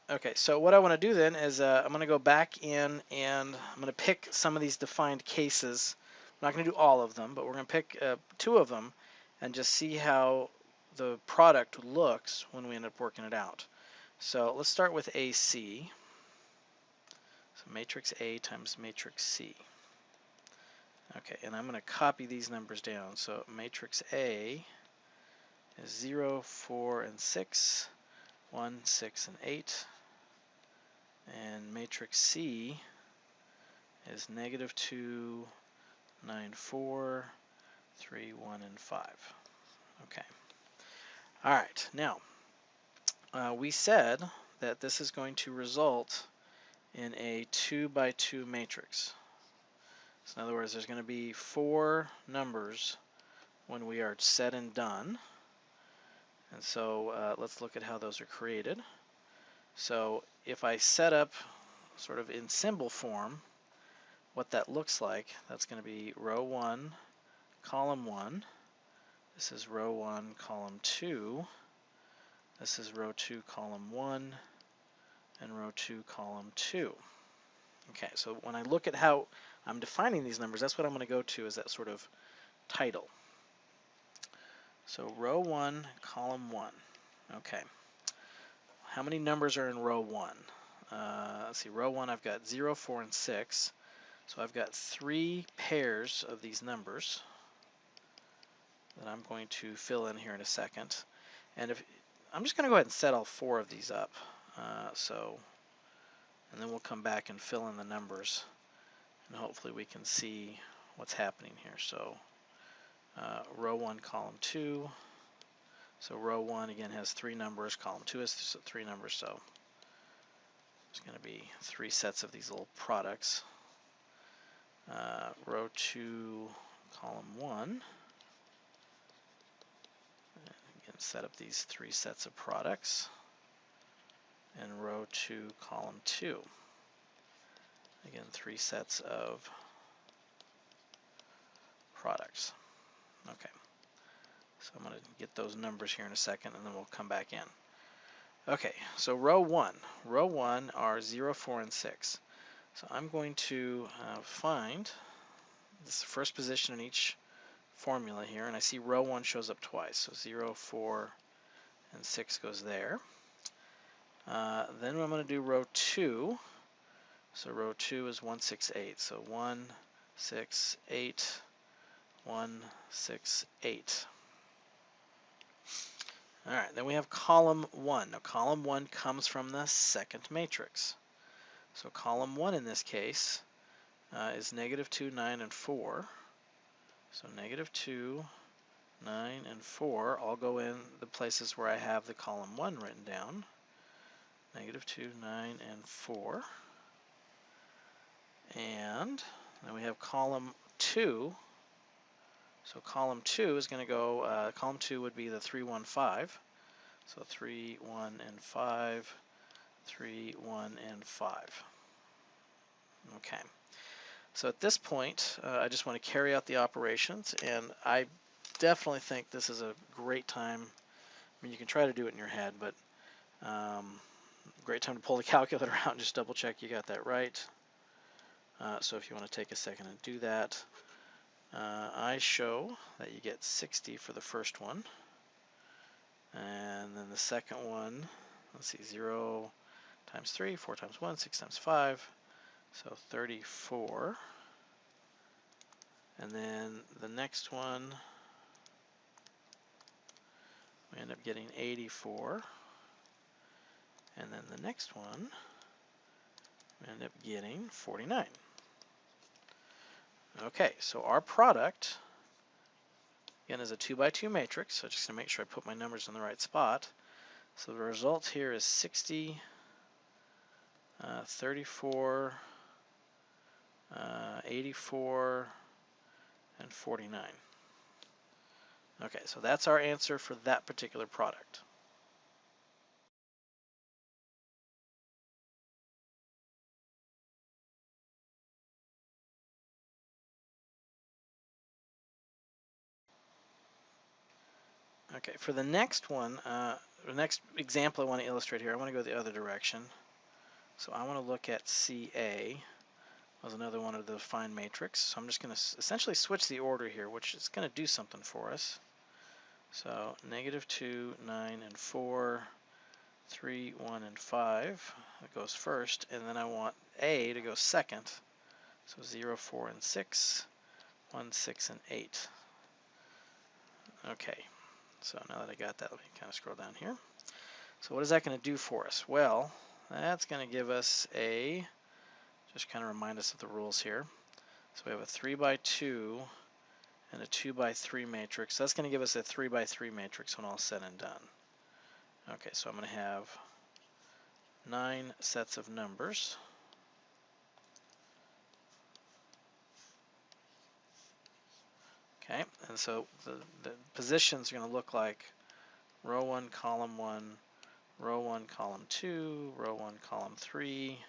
Okay, so what I want to do then is I'm going to go back in and I'm going to pick some of these defined cases. I'm not going to do all of them, but we're going to pick 2 of them and just see how the product looks when we end up working it out. So let's start with AC. So matrix A times matrix C. Okay, and I'm going to copy these numbers down. So matrix A is 0, 4, and 6, 1, 6, and 8. And matrix C is -2, 9, 4, 3, 1, and 5. Okay. All right. Now, we said that this is going to result in a 2 by 2 matrix. So in other words, there's going to be 4 numbers when we are said and done. And so let's look at how those are created. So if I set up sort of in symbol form what that looks like, that's going to be row 1, column 1. This is row 1, column 2. This is row 2, column 1, and row 2, column 2. Okay, so when I look at how I'm defining these numbers, that's what I'm going to go to as that sort of title. So row 1, column 1. Okay. How many numbers are in row 1? Let's see, row 1 I've got 0, 4, and 6. So I've got 3 pairs of these numbers that I'm going to fill in here in a second. And if I'm just going to go ahead and set all 4 of these up. And then we'll come back and fill in the numbers, and hopefully we can see what's happening here. So row 1, column 2. So row 1 again has 3 numbers, column 2 has 3 numbers, so there's going to be 3 sets of these little products. Row 2, column 1. Again, set up these 3 sets of products. And row 2, column 2. Again, 3 sets of products. Okay. So I'm going to get those numbers here in a second, and then we'll come back in. Okay, so row 1. Row 1 are 0, 4, and 6. So I'm going to find this first position in each formula here, and I see row 1 shows up twice. So 0, 4, and 6 goes there. Then I'm going to do row 2. So row 2 is 1, 6, 8. So 1, 6, 8, 1, 6, 8. All right, then we have column 1. Now column 1 comes from the second matrix. So column 1 in this case is -2, 9, and 4. So -2, 9, and 4 all go in the places where I have the column 1 written down. -2, 9, and 4. And then we have column 2. So column 2 is going to go, column 2 would be the 3, 1, 5. So 3, 1, and 5, 3, 1, and 5. Okay. So at this point, I just want to carry out the operations, and I definitely think this is a great time. I mean, you can try to do it in your head, but great time to pull the calculator out and just double check you got that right. So if you want to take a second and do that, I show that you get 60 for the first one. And then the second one, let's see, 0 times 3, 4 times 1, 6 times 5, so 34. And then the next one, we end up getting 84. And then the next one, we end up getting 49. Okay, so our product, again, is a 2 by 2 matrix, so just going to make sure I put my numbers in the right spot. So the result here is 60, 34, 84, and 49. Okay, so that's our answer for that particular product. Okay, for the next one, the next example I want to illustrate here, I want to go the other direction. So I want to look at CA as another one of the defined matrix. So I'm just going to essentially switch the order here, which is going to do something for us. So -2, 9, and 4, 3, 1, and 5. That goes first, and then I want A to go second. So 0, 4, and 6, 1, 6, and 8. Okay, so now that I got that, let me kind of scroll down here. So what is that going to do for us? Well, that's going to give us a, just kind of remind us of the rules here. So we have a 3 by 2 and a 2 by 3 matrix. So that's going to give us a 3 by 3 matrix when all said and done. Okay, so I'm going to have 9 sets of numbers. Okay, and so the positions are going to look like row 1, column 1, row 1, column 2, row 1, column 3,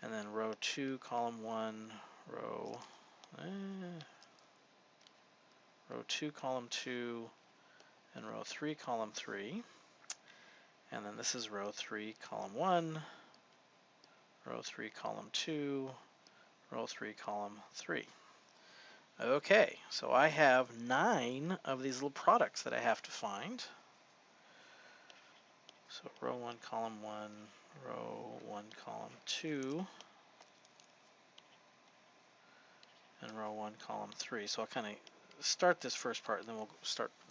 and then row 2, column 1, row 2, column 2, and row 3, column 3. And then this is row 3, column 1, row 3, column 2, row 3, column 3. Okay, so I have 9 of these little products that I have to find. So row 1, column 1, row 1, column 2, and row 1, column 3. So I'll kind of start this first part, and then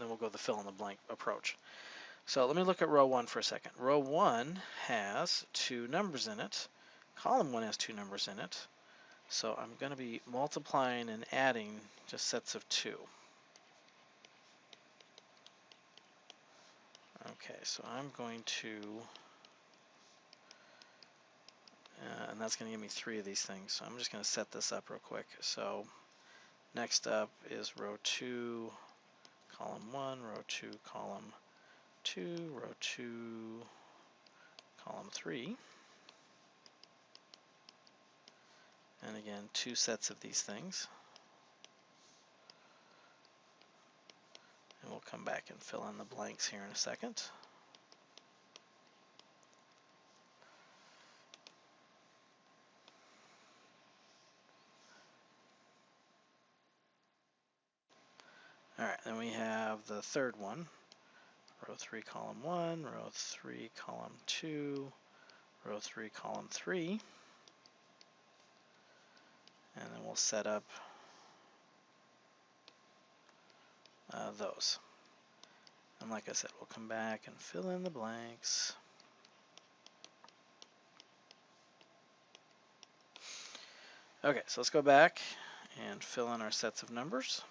we'll go the fill in the blank approach. So let me look at row 1 for a second. Row 1 has 2 numbers in it. Column 1 has 2 numbers in it. So I'm going to be multiplying and adding just sets of 2. Okay, so I'm going to, and that's going to give me 3 of these things. So I'm just going to set this up real quick. So next up is row 2, column 1, row 2, column 2, row 2, column 3. And again, 2 sets of these things. And we'll come back and fill in the blanks here in a second. Alright, then we have the third one. Row 3, column 1, row 3, column 2, row 3, column 3. And then we'll set up those. And like I said, we'll come back and fill in the blanks. Okay, so let's go back and fill in our sets of numbers.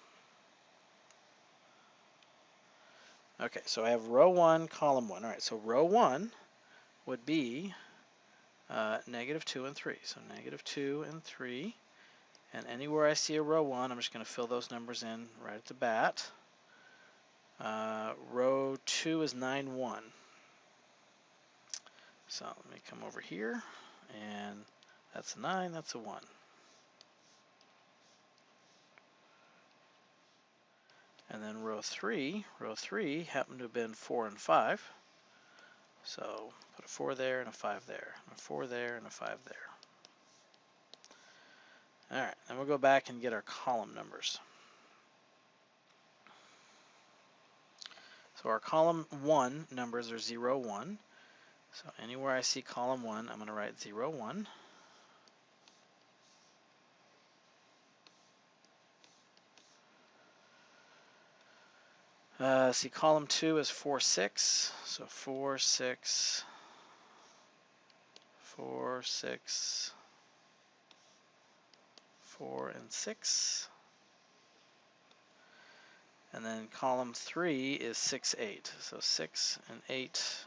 Okay, so I have row 1, column 1. All right, so row 1 would be -2 and 3. So -2 and 3. And anywhere I see a row 1, I'm just going to fill those numbers in right at the bat. Row 2 is 9, 1. So let me come over here, and that's a 9, that's a 1. And then row 3 happened to have been 4 and 5. So put a 4 there and a 5 there, and a 4 there and a 5 there. All right, then we'll go back and get our column numbers. So our column 1 numbers are 0, 1. So anywhere I see column 1, I'm going to write 0, 1. See, column 2 is 4, 6. So 4, 6, 4, 6, 4, and 6. And then column 3 is 6, 8. So 6 and 8,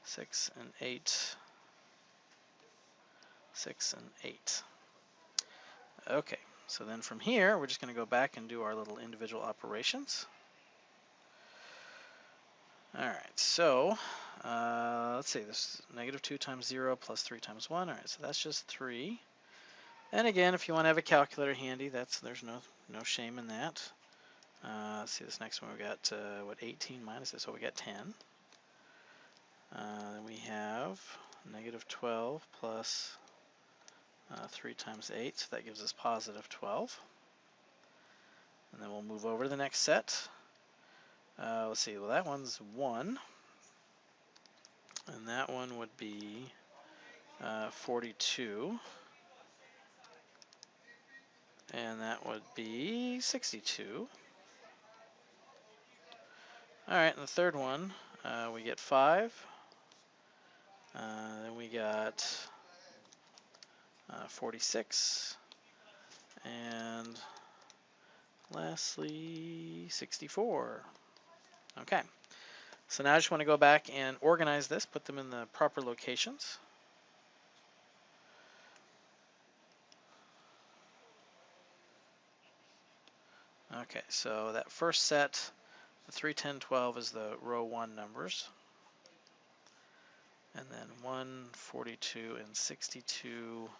6 and 8, 6 and 8. Okay, so then from here, we're just going to go back and do our little individual operations. All right, so let's see, this is -2 times 0 plus 3 times 1. All right, so that's just 3. And again, if you want to have a calculator handy, there's no shame in that. Let's see, this next one we got, what, 18 minus it, so we got 10. Then we have negative 12 plus 3 times 8, so that gives us positive 12. And then we'll move over to the next set. Let's see, well, that one's 1. And that one would be 42. And that would be 62. All right, and the third one, we get 5. Then we got 46. And lastly, 64. Okay, so now I just want to go back and organize this, put them in the proper locations. Okay, so that first set, the 3, 10, 12 is the row 1 numbers. And then 1, 42, and 62.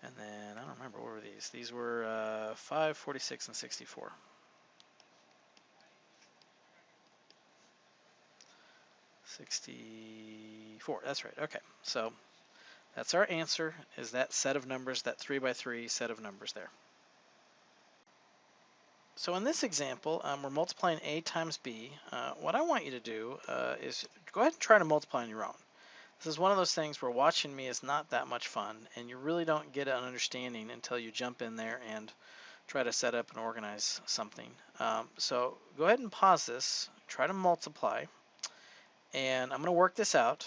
And then, I don't remember, what were these? These were 5, 46, and 64. 64, that's right, okay. So that's our answer, is that set of numbers, that 3 by 3 set of numbers there. So in this example, we're multiplying A times B. What I want you to do is go ahead and try to multiply on your own. This is one of those things where watching me is not that much fun, and you really don't get an understanding until you jump in there and try to set up and organize something. So go ahead and pause this, try to multiply, and I'm going to work this out,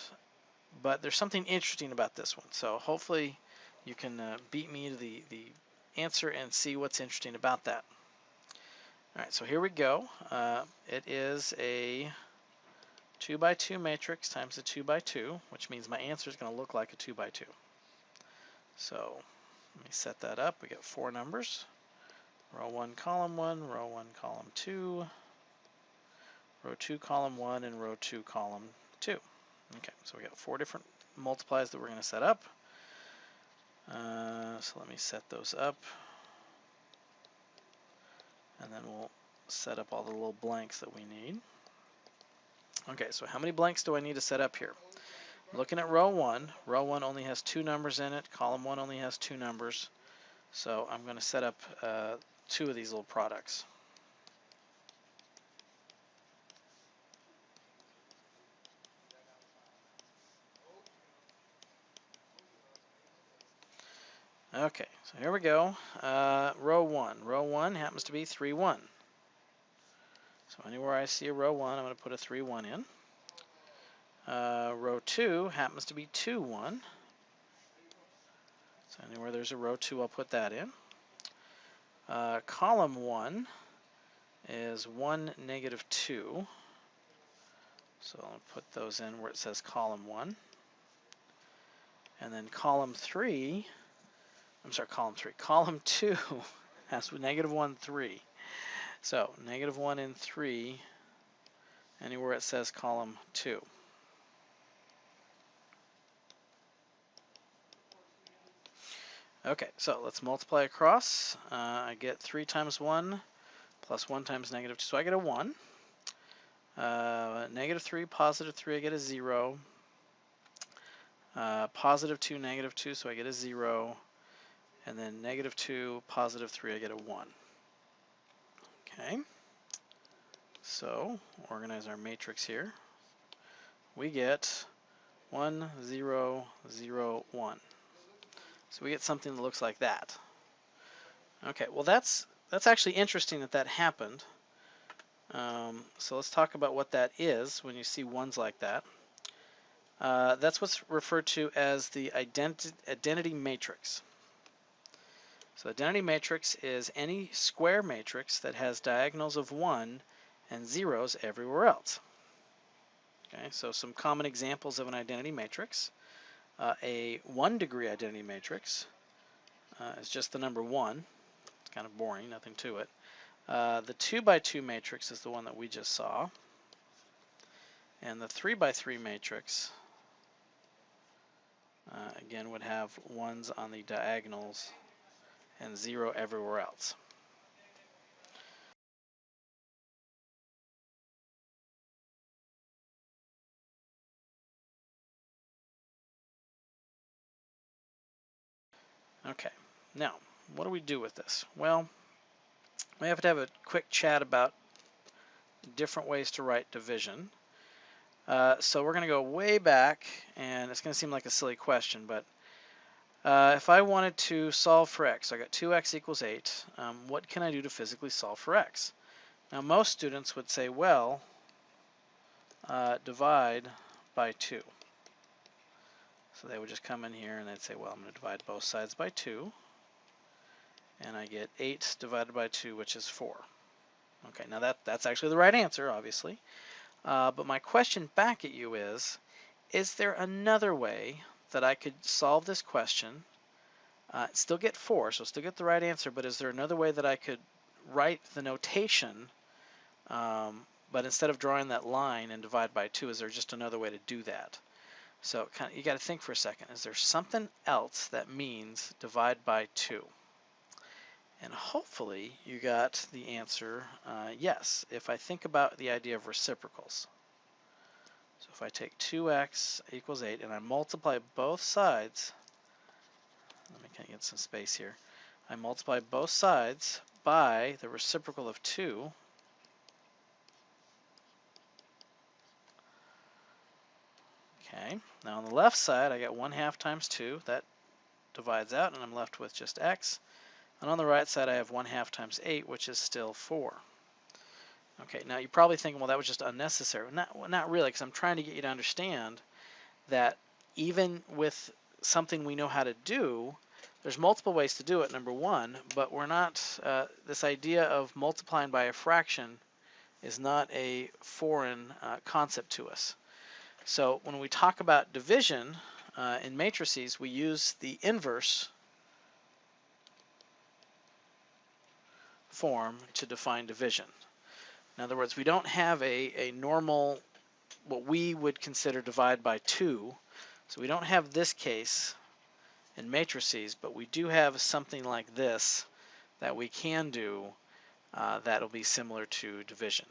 but there's something interesting about this one. So hopefully you can beat me to the answer and see what's interesting about that. All right, so here we go. It is a 2 by 2 matrix times a 2 by 2, which means my answer is going to look like a 2 by 2. So let me set that up. We got 4 numbers. Row 1, column 1, row 1, column 2, row 2, column 1, and row 2, column 2. Okay, so we got 4 different multiplies that we're going to set up. So let me set those up. And then we'll set up all the little blanks that we need. Okay, so how many blanks do I need to set up here? Looking at row 1, row 1 only has 2 numbers in it, column 1 only has 2 numbers. So I'm going to set up 2 of these little products. Okay, so here we go. Row 1. Row 1 happens to be 3, 1. So anywhere I see a row 1, I'm going to put a 3, 1 in. Row 2 happens to be 2, 1. So anywhere there's a row 2, I'll put that in. Column 1 is 1, negative 2. So I'll put those in where it says column 1. And then column 2 has negative 1, 3. So negative 1 and 3 anywhere it says column 2. Okay, so let's multiply across. I get 3 times 1 plus 1 times negative 2, so I get a 1. Negative 3, positive 3, I get a 0. Positive 2, negative 2, so I get a 0. And then negative 2, positive 3, I get a 1. Okay, so organize our matrix here. We get 1, 0, 0, 1. So we get something that looks like that. Okay, well that's actually interesting that happened. So let's talk about what that is when you see ones like that. That's what's referred to as the identity matrix. So identity matrix is any square matrix that has diagonals of 1 and zeros everywhere else. Okay, so some common examples of an identity matrix. A 1-degree identity matrix is just the number 1. It's kind of boring, nothing to it. The 2 by 2 matrix is the one that we just saw. And the 3 by 3 matrix, again, would have 1s on the diagonals and 0 everywhere else. Okay, now what do we do with this? Well, we have to have a quick chat about different ways to write division. So we're going to go way back, and it's going to seem like a silly question, but if I wanted to solve for x, so I got 2x equals 8, what can I do to physically solve for x? Now most students would say, well, divide by 2. So they would just come in here and they'd say, well, I'm going to divide both sides by 2, and I get 8 divided by 2, which is 4. Okay, now that's actually the right answer, obviously. But my question back at you is there another way that I could solve this question, still get 4, so still get the right answer, but is there another way that I could write the notation, but instead of drawing that line and divide by 2, is there just another way to do that? So you got to think for a second. Is there something else that means divide by 2? And hopefully you got the answer yes, if I think about the idea of reciprocals. So if I take 2x equals 8 and I multiply both sides, let me kind of get some space here. I multiply both sides by the reciprocal of 2. Okay, now on the left side I got 1/2 times 2. That divides out and I'm left with just x. And on the right side I have 1/2 times 8, which is still 4. Okay, now you're probably thinking, well, that was just unnecessary. Not really, because I'm trying to get you to understand that even with something we know how to do, there's multiple ways to do it, number one, but we're not, this idea of multiplying by a fraction is not a foreign concept to us. So when we talk about division in matrices, we use the inverse form to define division. In other words, we don't have a normal, what we would consider divide by 2. So we don't have this case in matrices, but we do have something like this that we can do that'll be similar to division.